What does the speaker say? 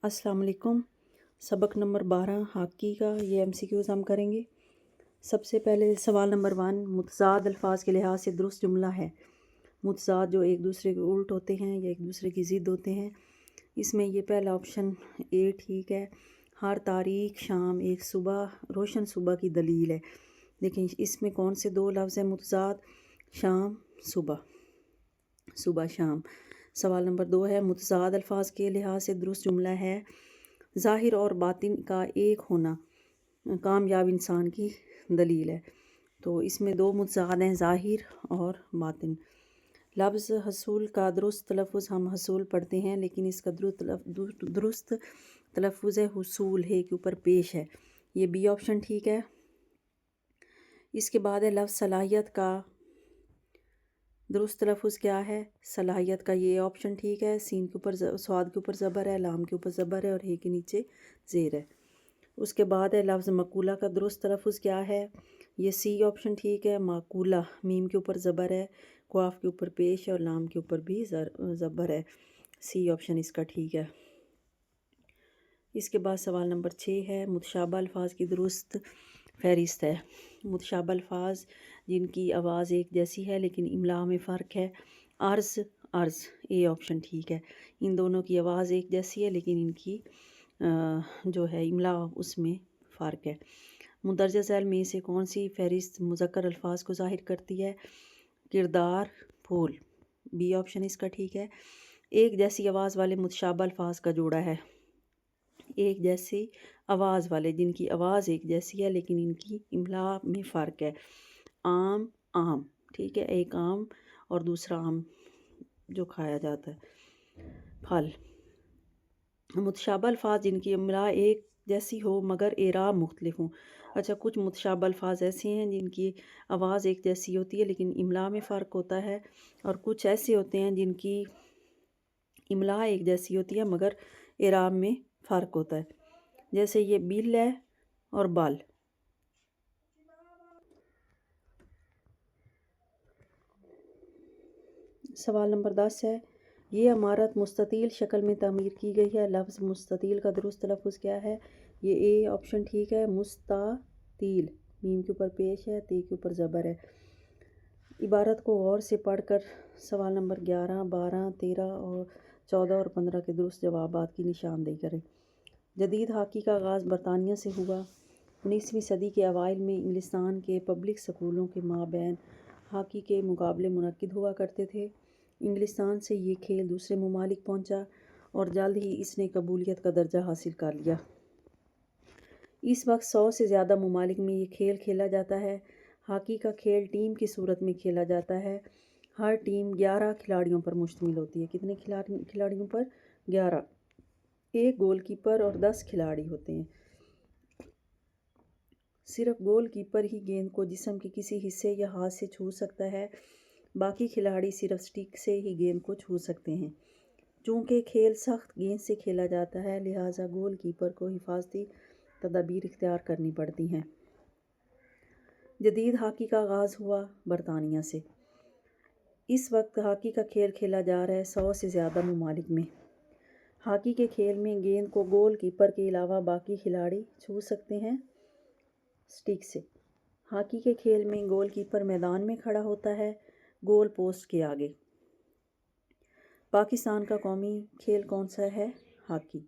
अस्सलाम वालेकुम। सबक नंबर 12 हॉकी का ये MCQs हम करेंगे। सबसे पहले सवाल नंबर 1, मुतज़ाद अल्फाज के लिहाज से दुरुस्त जुमला है। मुतज़ाद जो एक दूसरे के उल्ट होते हैं या एक दूसरे की ज़िद होते हैं। इसमें ये पहला ऑप्शन ए ठीक है। हर तारीख शाम एक सुबह रोशन सुबह की दलील है। लेकिन इसमें कौन से दो लफ्ज़ हैं मुतज़ाद? शाम सुबह, सुबह शाम। सवाल नंबर 2 है, मुतज़ाद अल्फाज के लिहाज से दुरुस्त जुमला है। ज़ाहिर और बातिन का एक होना कामयाब इंसान की दलील है। तो इसमें दो मुतज़ाद हैं, ज़ाहिर और बातिन। लफ्ज़ हसूल का दुरुस्त तलफ़ुज़ हम हसूल पढ़ते हैं, लेकिन इसका दुरुस्त तलफ़ुज़ है हुसूल, है के ऊपर पेश है। ये बी ऑप्शन ठीक है। इसके बाद है लफ्ज़ सलाहियत का दुरुस्त तलफ़ुज़ क्या है? सलाहियत का ये ऑप्शन ठीक है। सीन के ऊपर स्वाद के ऊपर ज़बर है, लाम के ऊपर ज़बर है और हे के नीचे ज़ेर है। उसके बाद है लफ्ज़ मकूला का दुरुस्त तलफ़ुज़ क्या है? ये सी ऑप्शन ठीक है। माकूला मीम के ऊपर ज़बर है, क्वाफ के ऊपर पेश है और लाम के ऊपर भी ज़बर है। सी ऑप्शन इसका ठीक है। इसके बाद सवाल नंबर 6 है, मुतशाबा अल्फाज की दुरुस्त फ़हरिस्त है। मुतशाबा अल्फाज जिनकी आवाज़ एक जैसी है लेकिन इमला में फ़र्क है। अर्ज़ अर्ज़, ए ऑप्शन ठीक है। इन दोनों की आवाज़ एक जैसी है लेकिन इनकी जो है इमला उसमें फ़र्क है। मुंदरजा ज़ैल में से कौन सी फ़हरिस्त मुज़क्कर अल्फाज को ज़ाहिर करती है? किरदार फूल, बी ऑप्शन इसका ठीक है। एक जैसी आवाज़ वाले मुतशाबा अल्फाज का जोड़ा है। एक जैसी आवाज़ वाले जिनकी आवाज़ एक जैसी है लेकिन इनकी इमला में फ़र्क है। आम आम, ठीक है। एक आम और दूसरा आम जो खाया जाता है, फल। मुतशाबा अल्फाज जिनकी इमला एक जैसी हो मगर एराब मुख्तलिफ हों। अच्छा, कुछ मुतशाबा अल्फाज ऐसे हैं जिनकी आवाज़ एक जैसी होती है लेकिन इमला में फ़र्क होता है, और कुछ ऐसे होते हैं जिनकी इमला एक जैसी होती है मगर एराब में फ़र्क होता है। जैसे ये बिल है और बाल। सवाल नंबर 10 है, ये इमारत मुस्ततील शक्ल में तामीर की गई है। लफ्ज़ मुस्ततील का दुरुस्त तलफ़ुज़ क्या है? ये ए ऑप्शन ठीक है। मुस्तातील मीम के ऊपर पेश है, ते के ऊपर ज़बर है। इबारत को गौर से पढ़कर सवाल नंबर 11, 12, 13 और 14 और 15 के दुरुस्त जवाबात की निशानदेही करें। जदीद हॉकी का आगाज़ बरतानिया से हुआ। 19वीं सदी के अवाइल में इंग्लिस्तान के पब्लिक स्कूलों के माबैन हॉकी के मुकाबले मुनक्किद हुआ करते थे। इंग्लिस्तान से ये खेल दूसरे ममालिक पहुंचा और जल्द ही इसने कबूलियत का दर्जा हासिल कर लिया। इस वक्त 100 से ज़्यादा ममालिक में ये खेल खेला जाता है। हॉकी का खेल टीम की सूरत में खेला जाता है। हर टीम 11 खिलाड़ियों पर मुश्तमिल होती है। कितने खिलाड़ियों पर? 11। एक गोलकीपर और 10 खिलाड़ी होते हैं। सिर्फ गोलकीपर ही गेंद को जिस्म के किसी हिस्से या हाथ से छू सकता है। बाकी खिलाड़ी सिर्फ स्टिक से ही गेंद को छू सकते हैं। चूँकि खेल सख्त गेंद से खेला जाता है, लिहाजा गोलकीपर को हिफाजती तदाबीर इख्तियार करनी पड़ती हैं। जदीद हॉकी का आगाज़ हुआ बरतानिया से। इस वक्त हॉकी का खेल खेला जा रहा है 100 से ज़्यादा ममालिक में। हॉकी के खेल में गेंद को गोल कीपर के अलावा बाकी खिलाड़ी छू सकते हैं स्टिक से। हॉकी के खेल में गोल कीपर मैदान में खड़ा होता है गोल पोस्ट के आगे। पाकिस्तान का कौमी खेल कौन सा है? हॉकी।